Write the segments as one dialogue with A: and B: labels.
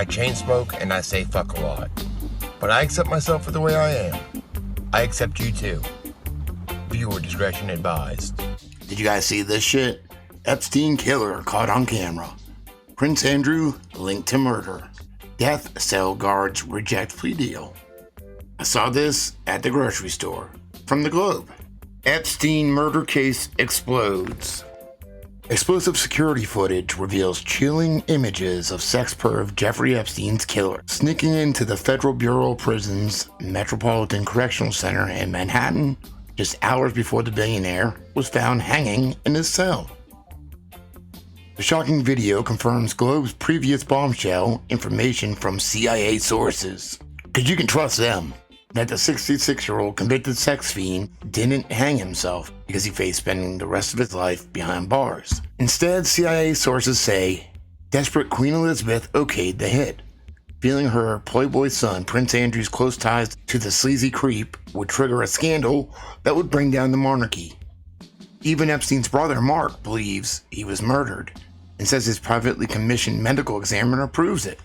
A: chain smoke and I say fuck a lot. But I accept myself for the way I am. I accept you too. Viewer discretion advised.
B: Did you guys see this shit? Epstein killer caught on camera. Prince Andrew linked to murder. Death cell guards reject plea deal. I saw this at the grocery store. From the Globe. Epstein murder case explodes. Explosive security footage reveals chilling images of sex perv Jeffrey Epstein's killer sneaking into the Federal Bureau of Prisons Metropolitan Correctional Center in Manhattan just hours before the billionaire was found hanging in his cell. The shocking video confirms Globe's previous bombshell information from CIA sources. Because you can trust them, that the 66-year-old convicted sex fiend didn't hang himself because he faced spending the rest of his life behind bars. Instead, CIA sources say desperate Queen Elizabeth okayed the hit, feeling her Playboy son Prince Andrew's close ties to the sleazy creep would trigger a scandal that would bring down the monarchy. Even Epstein's brother Mark believes he was murdered and says his privately commissioned medical examiner proves it.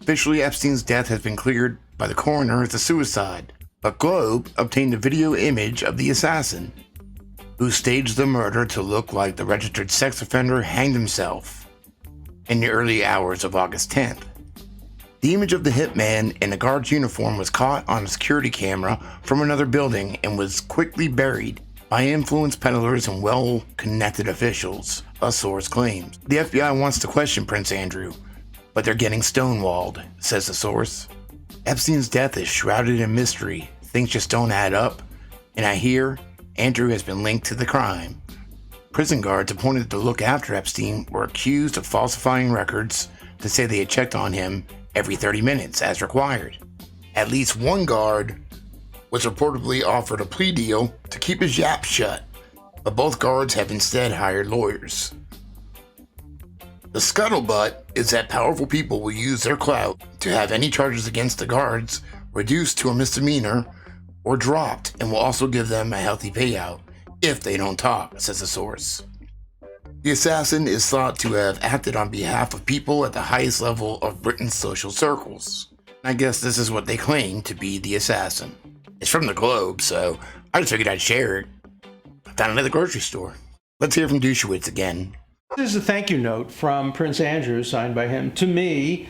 B: Officially, Epstein's death has been cleared by the coroner as a suicide, but Globe obtained a video image of the assassin, who staged the murder to look like the registered sex offender hanged himself in the early hours of August 10th. The image of the hitman in a guard's uniform was caught on a security camera from another building and was quickly buried by influence peddlers and well-connected officials, a source claims. The FBI wants to question Prince Andrew, but they're getting stonewalled, says the source. Epstein's death is shrouded in mystery. Things just don't add up, and I hear Andrew has been linked to the crime. Prison guards appointed to look after Epstein were accused of falsifying records to say they had checked on him every 30 minutes as required. At least one guard was reportedly offered a plea deal to keep his yap shut, but both guards have instead hired lawyers. The scuttlebutt is that powerful people will use their clout to have any charges against the guards reduced to a misdemeanor or dropped, and will also give them a healthy payout if they don't talk, says the source. The assassin is thought to have acted on behalf of people at the highest level of Britain's social circles. I guess this is what they claim to be the assassin. It's from the Globe, so I just figured I'd share it. I found it at the grocery store. Let's hear from Dershowitz again.
C: This is a thank you note from Prince Andrew, signed by him, to me.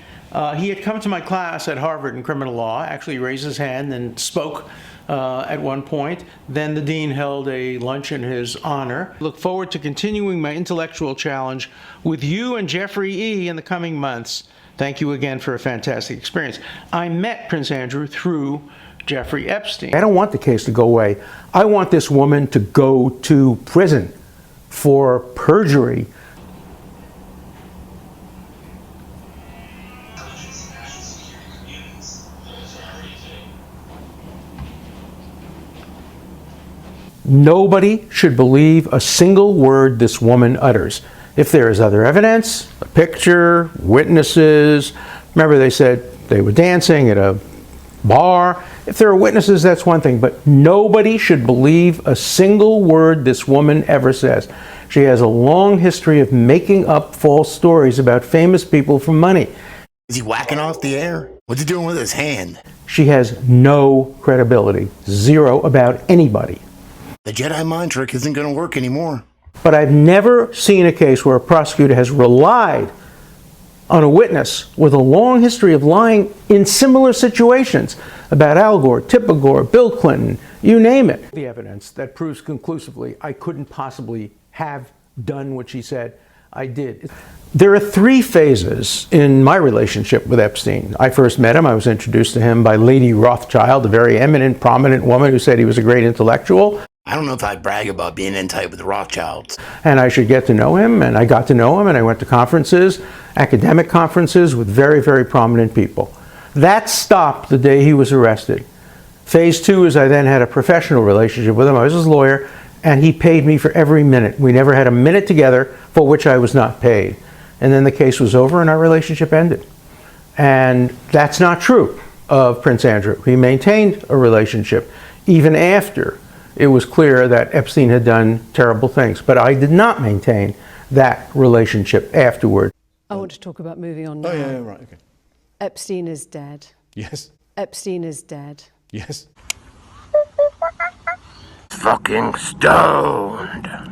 C: He had come to my class at Harvard in criminal law, actually raised his hand and spoke at one point. Then the dean held a lunch in his honor. Look forward to continuing my intellectual challenge with you and Jeffrey E. in the coming months. Thank you again for a fantastic experience. I met Prince Andrew through Jeffrey Epstein. I don't want the case to go away. I want this woman to go to prison for perjury. Nobody should believe a single word this woman utters. If there is other evidence, a picture, witnesses, remember they said they were dancing at a bar. If there are witnesses, that's one thing, but nobody should believe a single word this woman ever says. She has a long history of making up false stories about famous people for money.
B: Is he whacking off the air? What's he doing with his hand?
C: She has no credibility, zero about anybody.
B: The Jedi mind trick isn't going to work anymore.
C: But I've never seen a case where a prosecutor has relied on a witness with a long history of lying in similar situations about Al Gore, Tipper Gore, Bill Clinton, you name it. The evidence that proves conclusively I couldn't possibly have done what she said I did. There are three phases in my relationship with Epstein. I first met him, I was introduced to him by Lady Rothschild, a very eminent, prominent woman who said he was a great intellectual.
B: I don't know if I brag about being in tight with the Rothschilds.
C: And I should get to know him, and I got to know him, and I went to conferences, academic conferences with very, very prominent people. That stopped the day he was arrested. Phase two is I then had a professional relationship with him. I was his lawyer, and he paid me for every minute. We never had a minute together for which I was not paid. And then the case was over and our relationship ended. And that's not true of Prince Andrew. He maintained a relationship even after it was clear that Epstein had done terrible things. But I did not maintain that relationship afterward.
D: I want to talk about moving on now.
E: Oh, yeah, right, okay.
D: Epstein is dead.
E: Yes.
D: Epstein is dead.
E: Yes.
A: Fucking stoned.